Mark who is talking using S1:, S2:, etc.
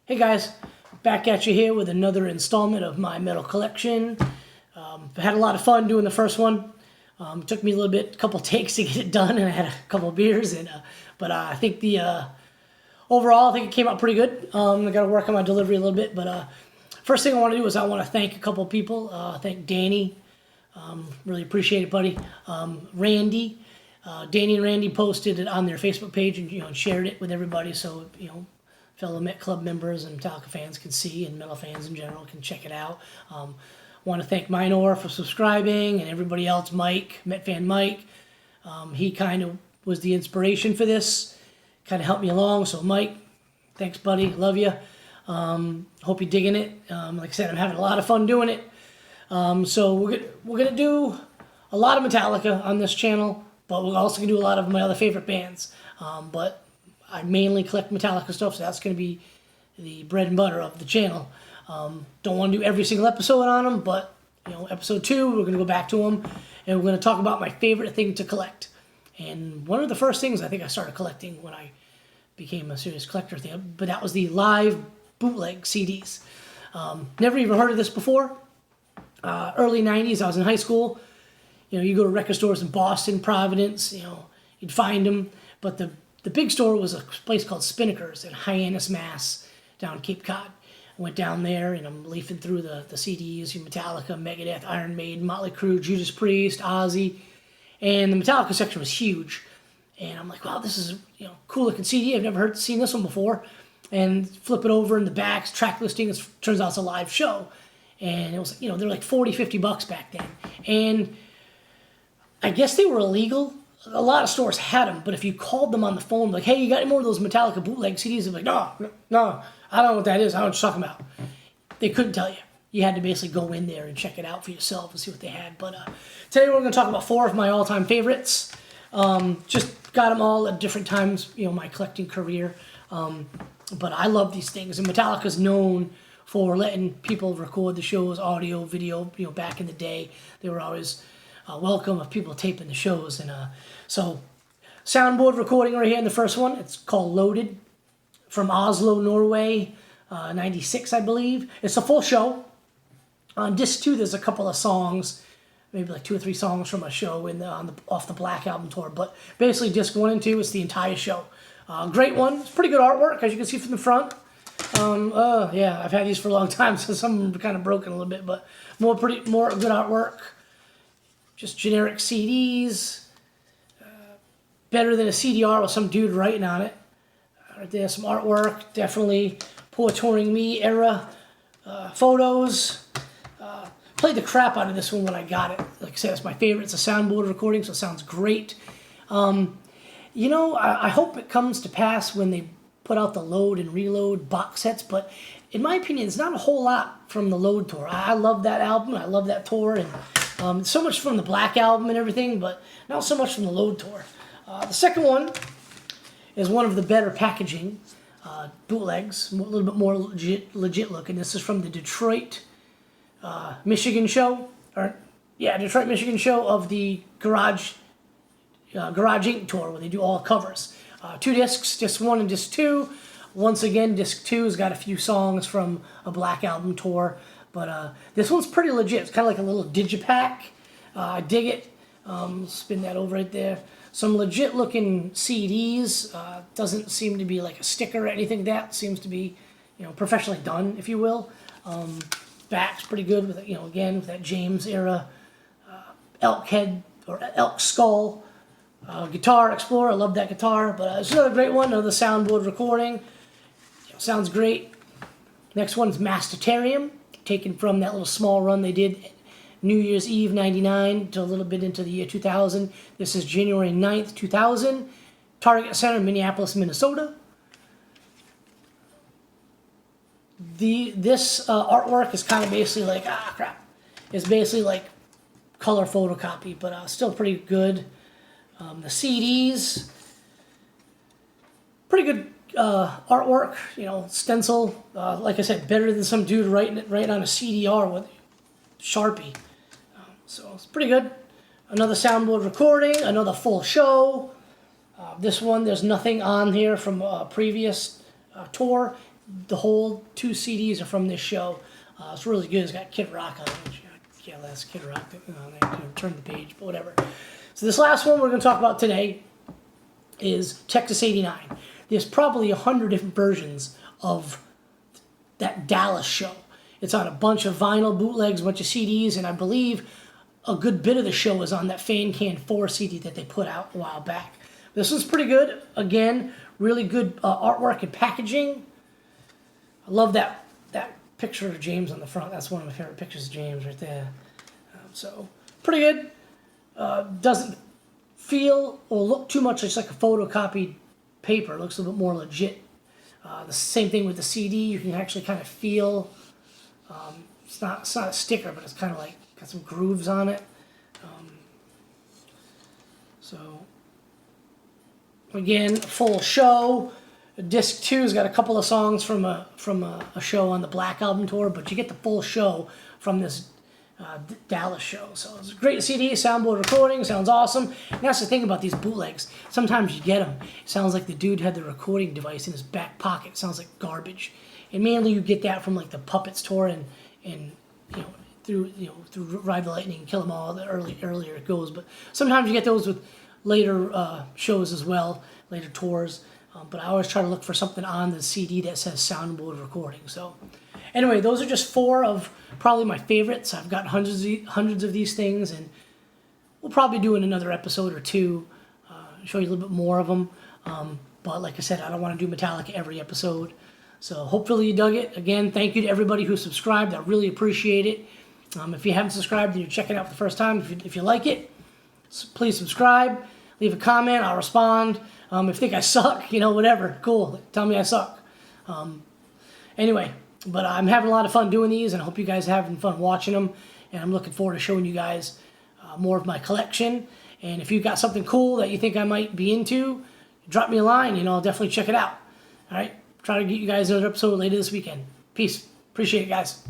S1: Hey guys, back at you here with another installment of my metal collection. I had a lot of fun doing the first one. It took me a little bit, a couple takes to get it done, and I had a couple of beers. But I think the overall, I think it came out pretty good. I got to work on my delivery a little bit. But first thing I want to do is I want to thank a couple of people. Thank Danny, really appreciate it, buddy. Randy, Danny and Randy posted it on their Facebook page and shared it with everybody. So fellow Met Club members and Metallica fans can see, and metal fans in general can check it out. Want to thank Minor for subscribing, and everybody else, Mike, Met fan Mike. He kind of was the inspiration for this, kind of helped me along. So Mike, thanks, buddy, love you. Hope you're digging it. Like I said, I'm having a lot of fun doing it. So we're gonna do a lot of Metallica on this channel, but we're also gonna do a lot of my other favorite bands. But I mainly collect Metallica stuff, so that's going to be the bread and butter of the channel. Don't want to do every single episode on them, but episode 2, we're going to go back to them, and we're going to talk about my favorite thing to collect. And one of the first things I think I started collecting when I became a serious collector thing, but that was the live bootleg CDs. Never even heard of this before. Early 90s, I was in high school. You go to record stores in Boston, Providence, you'd find them, but the big store was a place called Spinnaker's in Hyannis, Mass, down Cape Cod. I went down there, and I'm leafing through the CDs, Metallica, Megadeth, Iron Maiden, Motley Crue, Judas Priest, Ozzy, and the Metallica section was huge. And I'm like, wow, this is cool looking CD. I've never seen this one before. And flip it over in the back, track listing. It turns out it's a live show. And it was, they're like $40, $50 back then. And I guess they were illegal. A lot of stores had them, but if you called them on the phone, like, hey, you got any more of those Metallica bootleg CDs? They're like, no, I don't know what that is. I don't know what you're talking about. They couldn't tell you. You had to basically go in there and check it out for yourself and see what they had. But today we're going to talk about 4 of my all-time favorites. Just got them all at different times, my collecting career. But I love these things, and Metallica's known for letting people record the shows, audio, video. Back in the day, they were always welcome of people taping the shows. And so soundboard recording right here in the first one. It's called Loaded, from Oslo, Norway, 96, I believe. It's a full show. On disc 2, there's a couple of songs, maybe like 2 or 3 songs from a show off the Black Album tour. But basically, disc 1 and 2 is the entire show. Great one. It's pretty good artwork, as you can see from the front. Yeah, I've had these for a long time, so some of them are kind of broken a little bit, but more good artwork. Just generic CDs. Better than a CDR with some dude writing on it. Right there, some artwork. Definitely Poor Touring Me era photos. Played the crap out of this one when I got it. Like I said, it's my favorite. It's a soundboard recording, so it sounds great. I hope it comes to pass when they put out the Load and Reload box sets, but in my opinion, it's not a whole lot from the Load tour. I love that album. I love that tour, and so much from the Black Album and everything, but not so much from the Load tour. The second one is one of the better packaging bootlegs, a little bit more legit looking. This is from the Detroit, Michigan show, Detroit, Michigan show of the Garage Inc. tour, where they do all covers. 2 discs, disc 1 and disc 2. Once again, disc 2 has got a few songs from a Black Album tour, but this one's pretty legit. It's kind of like a little digipack. I dig it. Spin that over right there. Some legit looking CDs. Doesn't seem to be like a sticker or anything like that. Seems to be, professionally done, if you will. Back's pretty good with, again, with that James era elk head or elk skull. Guitar Explorer, I love that guitar. But it's another great one, another soundboard recording. Sounds great. Next one's Mastertarium, taken from that little small run they did New Year's Eve 99 to a little bit into the year 2000. This is January 9th, 2000. Target Center, Minneapolis, Minnesota. This artwork is kind of basically like, it's basically like color photocopy, but still pretty good. The CDs, pretty good artwork, stencil. Like I said, better than some dude writing on a CDR with Sharpie. So it's pretty good. Another soundboard recording, another full show. This one, there's nothing on here from a previous tour. the whole 2 CDs are from this show. It's really good. It's got Kid Rock on it. I can't last Kid Rock on there. Turn the page, but whatever. So this last one we're going to talk about today is Texas '89. There's probably 100 different versions of that Dallas show. It's on a bunch of vinyl bootlegs, a bunch of CDs, and I believe a good bit of the show is on that Fan Can 4 CD that they put out a while back. This one's pretty good. Again, really good artwork and packaging. I love that picture of James on the front. That's one of my favorite pictures of James right there. So, pretty good. Doesn't feel or look too much like a photocopied paper. It looks a little bit more legit. The same thing with the CD. You can actually kind of feel. It's not a sticker, but it's kind of like got some grooves on it. So again, full show. Disc 2's got a couple of songs from a show on the Black Album tour, but you get the full show from this Dallas show. So it's a great CD, soundboard recording, sounds awesome. And that's the thing about these bootlegs. Sometimes you get them. It sounds like the dude had the recording device in his back pocket. It sounds like garbage. And mainly you get that from like the Puppets tour and through Ride the Lightning and Kill 'Em All. The earlier it goes, but sometimes you get those with later shows as well, later tours. But I always try to look for something on the CD that says soundboard recording. So anyway, those are just 4 of probably my favorites. I've got hundreds of these things, and we'll probably do in another episode or 2, show you a little bit more of them. But like I said, I don't want to do Metallica every episode. So hopefully you dug it. Again, thank you to everybody who subscribed. I really appreciate it. If you haven't subscribed and you're checking it out for the first time, if you like it, please subscribe. Leave a comment. I'll respond. If you think I suck, whatever, cool. Tell me I suck. Anyway, but I'm having a lot of fun doing these, and I hope you guys are having fun watching them. And I'm looking forward to showing you guys more of my collection. And if you've got something cool that you think I might be into, drop me a line. I'll definitely check it out. All right, try to get you guys another episode later this weekend. Peace. Appreciate it, guys.